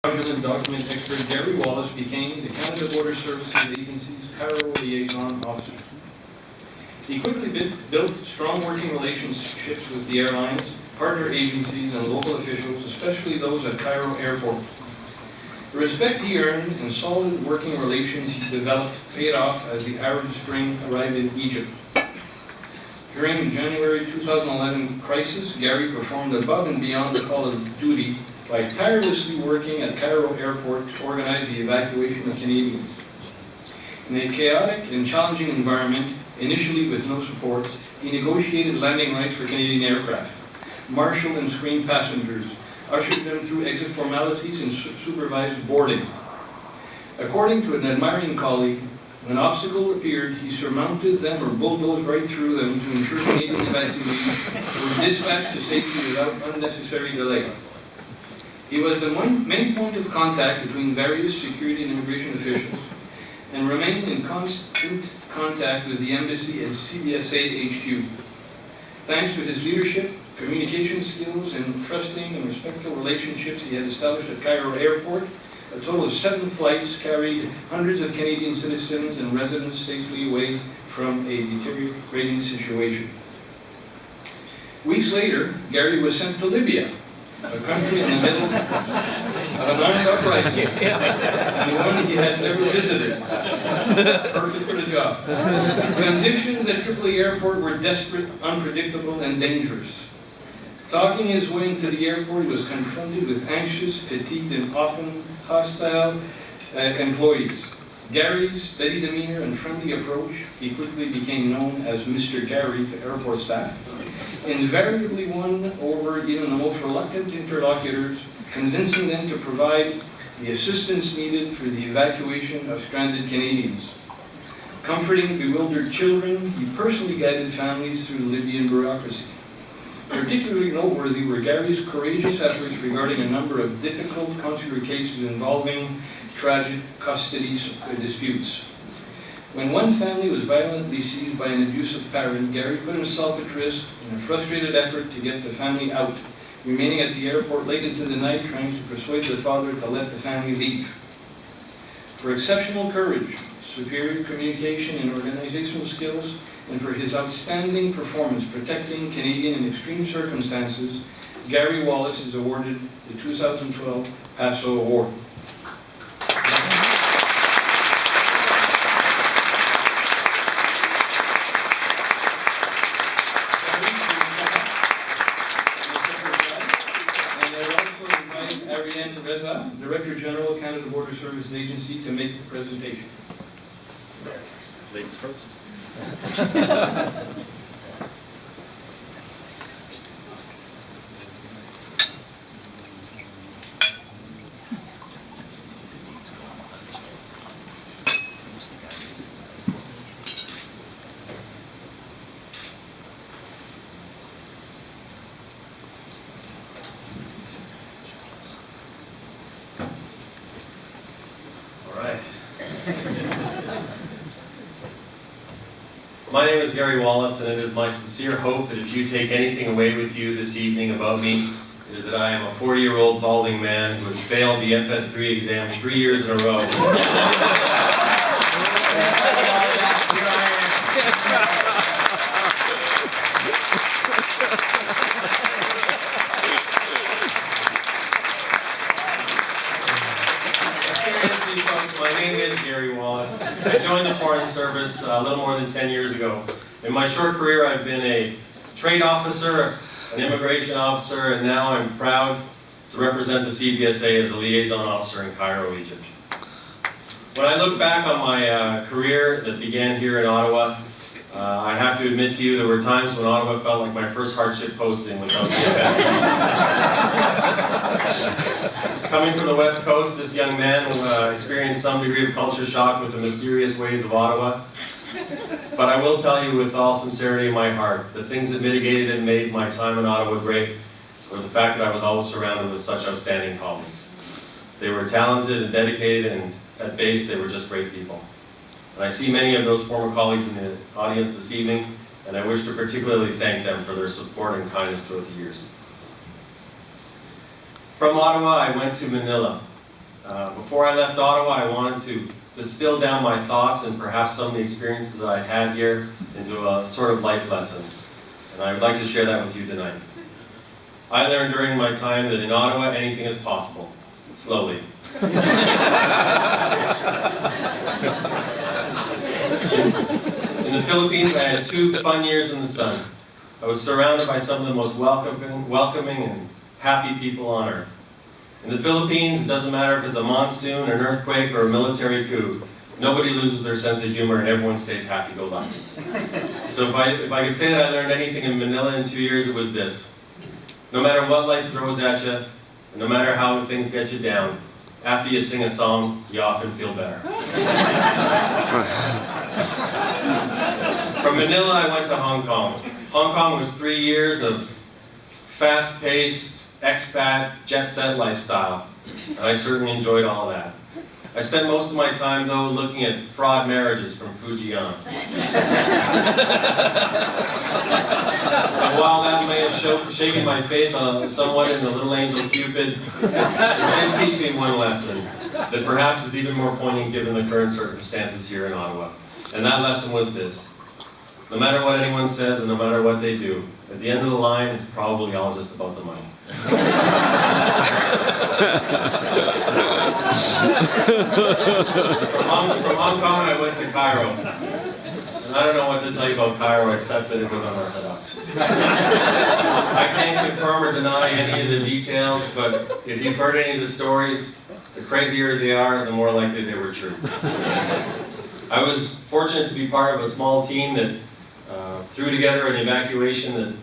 Fraudulent document expert Gary Wallace became the Canada Border Services Agency's Cairo liaison officer. He quickly built strong working relationships with the airlines, partner agencies, and local officials, especially those at Cairo Airport. The respect he earned and solid working relations he developed paid off as the Arab Spring arrived in Egypt. During the January 2011 crisis, Gary performed above and beyond the call of duty by tirelessly working at Cairo Airport to organize the evacuation of Canadians. In a chaotic and challenging environment, initially with no support, he negotiated landing rights for Canadian aircraft, marshaled and screened passengers, ushered them through exit formalities, and supervised boarding. According to an admiring colleague, when an obstacle appeared, he surmounted them or bulldozed right through them to ensure Canadian evacuees were dispatched to safety without unnecessary delay. He was the main point of contact between various security and immigration officials and remained in constant contact with the embassy and CBSA HQ. Thanks to his leadership, communication skills, and trusting and respectful relationships he had established at Cairo Airport, a total of 7 flights carried hundreds of Canadian citizens and residents safely away from a deteriorating situation. Weeks later, Gary was sent to Libya, a country in the middle of an armed uprising, and one he had never visited. Perfect for the job. Conditions at Tripoli Airport were desperate, unpredictable, and dangerous. Talking his way into the airport, he was confronted with anxious, fatigued, and often hostile employees. Gary's steady demeanor and friendly approach, he quickly became known as Mr. Gary to airport staff, invariably won over even the most reluctant interlocutors, convincing them to provide the assistance needed for the evacuation of stranded Canadians. Comforting bewildered children, he personally guided families through the Libyan bureaucracy. Particularly noteworthy were Gary's courageous efforts regarding a number of difficult consular cases involving tragic custody disputes. When one family was violently seized by an abusive parent, Gary put himself at risk in a frustrated effort to get the family out, remaining at the airport late into the night trying to persuade the father to let the family leave. For exceptional courage, superior communication and organizational skills, and for his outstanding performance protecting Canadians in extreme circumstances, Gary Wallace is awarded the 2012 PASO Award. Director General, Canada Border Services Agency, to make the presentation. Ladies first. My name is Gary Wallace, and it is my sincere hope that if you take anything away with you this evening about me, it is that I am a 40-year-old balding man who has failed the FS3 exam 3 years in a row. My name is Gary Wallace. I joined the Foreign Service a little more than 10 years ago. In my short career, I've been a trade officer, an immigration officer, and now I'm proud to represent the CBSA as a liaison officer in Cairo, Egypt. When I look back on my career that began here in Ottawa, I have to admit to you there were times when Ottawa felt like my first hardship posting without the FS3s. Coming from the West Coast, this young man experienced some degree of culture shock with the mysterious ways of Ottawa. But I will tell you with all sincerity in my heart, the things that mitigated and made my time in Ottawa great were the fact that I was always surrounded with such outstanding colleagues. They were talented and dedicated, and at base they were just great people. And I see many of those former colleagues in the audience this evening, and I wish to particularly thank them for their support and kindness throughout the years. From Ottawa, I went to Manila, Before I left Ottawa, I wanted to distill down my thoughts and perhaps some of the experiences that I had here into a sort of life lesson. And I would like to share that with you tonight. I learned during my time that in Ottawa, anything is possible. Slowly. In the Philippines, I had 2 fun years in the sun. I was surrounded by some of the most welcoming and happy people on earth. In the Philippines, it doesn't matter if it's a monsoon, an earthquake, or a military coup. Nobody loses their sense of humor and everyone stays happy-go-lucky. So if I could say that I learned anything in Manila in 2 years, it was this. No matter what life throws at you, and no matter how things get you down, after you sing a song, you often feel better. From Manila, I went to Hong Kong. Hong Kong was 3 years of fast-paced, expat, jet-set lifestyle, and I certainly enjoyed all of that. I spent most of my time, though, looking at fraud marriages from Fujian. And while that may have shaken my faith somewhat in the little angel Cupid, it did teach me one lesson that perhaps is even more poignant given the current circumstances here in Ottawa. And that lesson was this. No matter what anyone says and no matter what they do, at the end of the line, it's probably all just about the money. From Hong Kong, I went to Cairo. And I don't know what to tell you about Cairo except that it was unorthodox. I can't confirm or deny any of the details, but if you've heard any of the stories, the crazier they are, the more likely they were true. I was fortunate to be part of a small team that threw together an evacuation that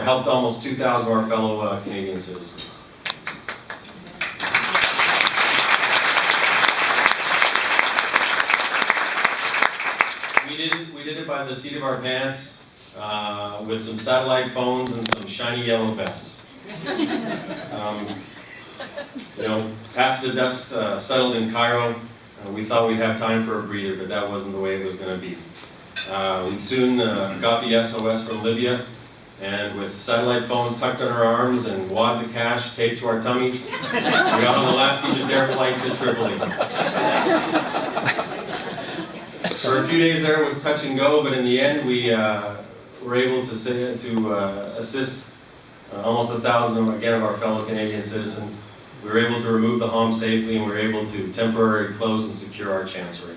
helped almost 2,000 of our fellow Canadian citizens. We did it by the seat of our pants, with some satellite phones and some shiny yellow vests. After the dust settled in Cairo, we thought we'd have time for a breather, but that wasn't the way it was going to be. We soon got the SOS from Libya, and with satellite phones tucked under our arms and wads of cash taped to our tummies, we got on the last Egypt flight to Tripoli. For a few days there it was touch and go, but in the end we were able to assist almost 1,000 of our fellow Canadian citizens. We were able to remove the HOM safely, and we were able to temporarily close and secure our chancery.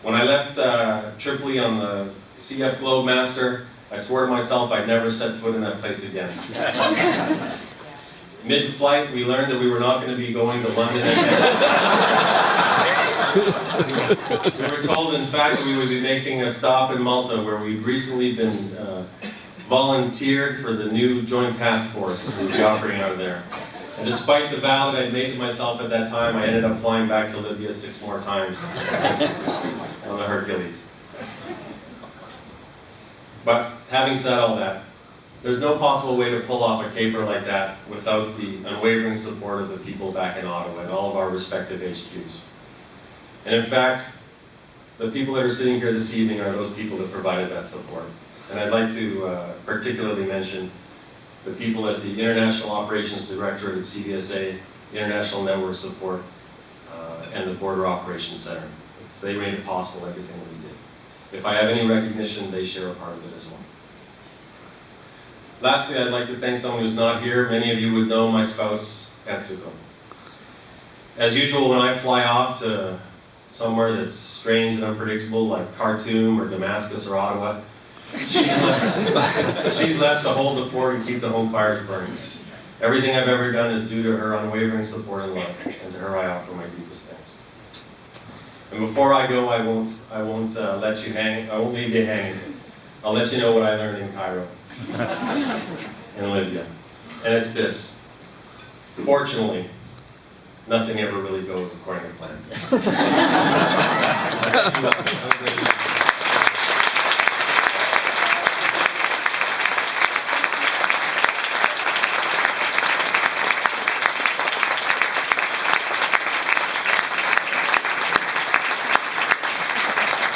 When I left Tripoli on the CF Globemaster, I swore to myself I'd never set foot in that place again. Mid-flight, we learned that we were not going to be going to London again. We were told, in fact, we would be making a stop in Malta, where we'd recently been volunteered for the new Joint Task Force that would be operating out of there. And despite the vow that I'd made to myself at that time, I ended up flying back to Libya 6 more times on the Hercules. But having said all that, there's no possible way to pull off a caper like that without the unwavering support of the people back in Ottawa and all of our respective HQs. And in fact, the people that are sitting here this evening are those people that provided that support. And I'd like to particularly mention the people at the International Operations Directorate at CVSA, the International Network Support, and the Border Operations Center. So they made it possible, everything that we did. If I have any recognition, they share a part of it as well. Lastly, I'd like to thank someone who's not here. Many of you would know my spouse, Etsuko. As usual, when I fly off to somewhere that's strange and unpredictable, like Khartoum or Damascus or Ottawa, she's left to hold the fort and keep the home fires burning. Everything I've ever done is due to her unwavering support and love, and to her I offer my deepest thanks. And before I go, I won't let you hang. I won't leave you hanging. I'll let you know what I learned in Cairo, in Libya, and it's this: fortunately, nothing ever really goes according to plan.